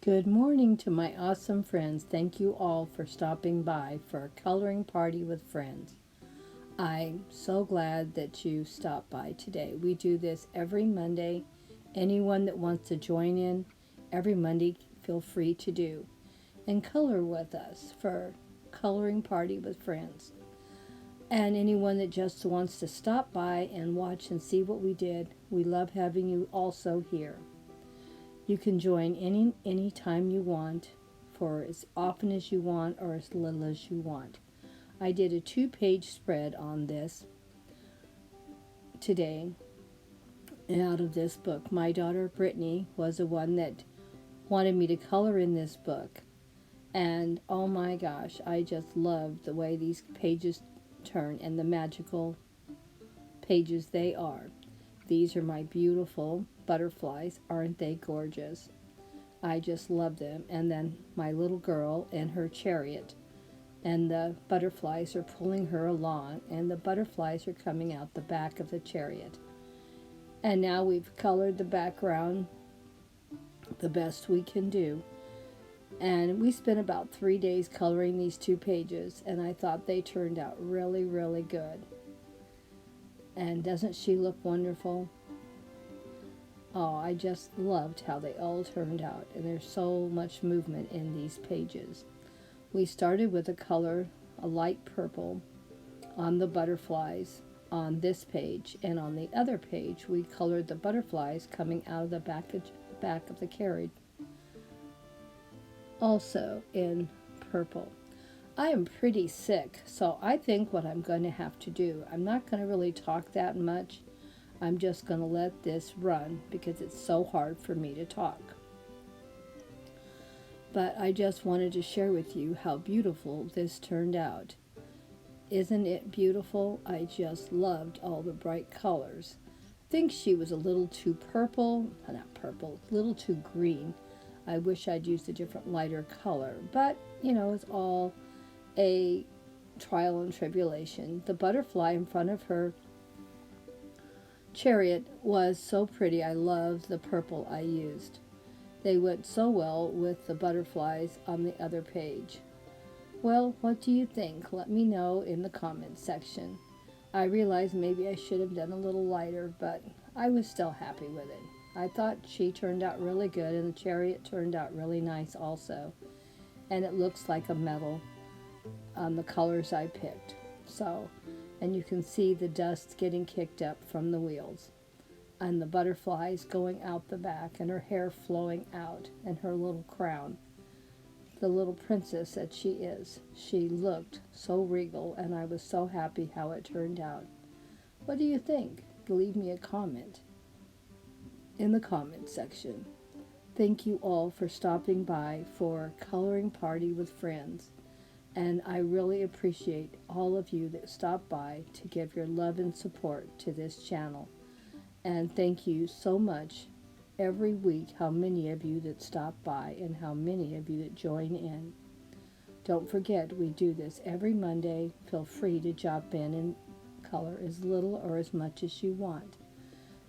Good morning to my awesome friends. Thank you all for stopping by for a coloring party with friends. I'm so glad that you stopped by today. We do this every Monday. Anyone that wants to join in every Monday, feel free to do. And color with us for coloring party with friends. And anyone that just wants to stop by and watch and see what we did, we love having you also here. You can join any time you want for as often as you want or as little as you want. I did a 2-page spread on this today out of this book. My daughter Brittany was the one that wanted me to color in this book. And oh my gosh, I just love the way these pages turn and the magical pages they are. These are my beautiful butterflies. Aren't they gorgeous? I just love them. And then my little girl and her chariot. And the butterflies are pulling her along. And the butterflies are coming out the back of the chariot. And now we've colored the background the best we can do. And we spent about 3 days coloring these 2 pages. And I thought they turned out really, really good. And doesn't she look wonderful? Oh, I just loved how they all turned out, and there's so much movement in these pages. We started with a light purple, on the butterflies on this page, and on the other page we colored the butterflies coming out of the back of the carriage, also in purple. I am pretty sick, so I think what I'm going to have to do, I'm not going to really talk that much. I'm just going to let this run because it's so hard for me to talk. But I just wanted to share with you how beautiful this turned out. Isn't it beautiful? I just loved all the bright colors. I think she was a little too a little too green. I wish I'd used a different lighter color, but it's all a trial and tribulation. The butterfly in front of her chariot was so pretty. I loved the purple I used. They went so well with the butterflies on the other page. Well, what do you think? Let me know in the comments section. I realized maybe I should have done a little lighter, but I was still happy with it. I thought she turned out really good, and the chariot turned out really nice also. And it looks like a medal on the colors I picked. And you can see the dust getting kicked up from the wheels, and the butterflies going out the back, and her hair flowing out, and her little crown. The little princess that she is. She looked so regal, and I was so happy how it turned out. What do you think? Leave me a comment in the comment section. Thank you all for stopping by for Coloring Party with Friends. And I really appreciate all of you that stop by to give your love and support to this channel. And thank you so much every week how many of you that stop by and how many of you that join in. Don't forget, we do this every Monday. Feel free to jump in and color as little or as much as you want.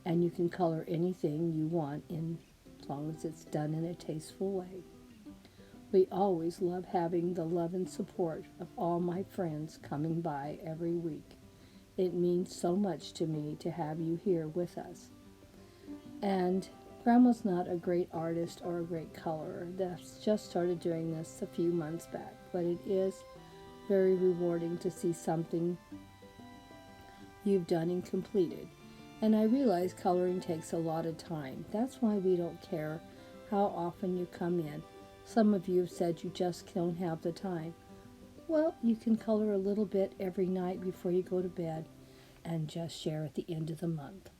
And you can color anything you want as long as it's done in a tasteful way. We always love having the love and support of all my friends coming by every week. It means so much to me to have you here with us. And Grandma's not a great artist or a great colorer. That's just started doing this a few months back, but it is very rewarding to see something you've done and completed. And I realize coloring takes a lot of time. That's why we don't care how often you come in. Some of you have said you just don't have the time. Well, you can color a little bit every night before you go to bed and just share at the end of the month.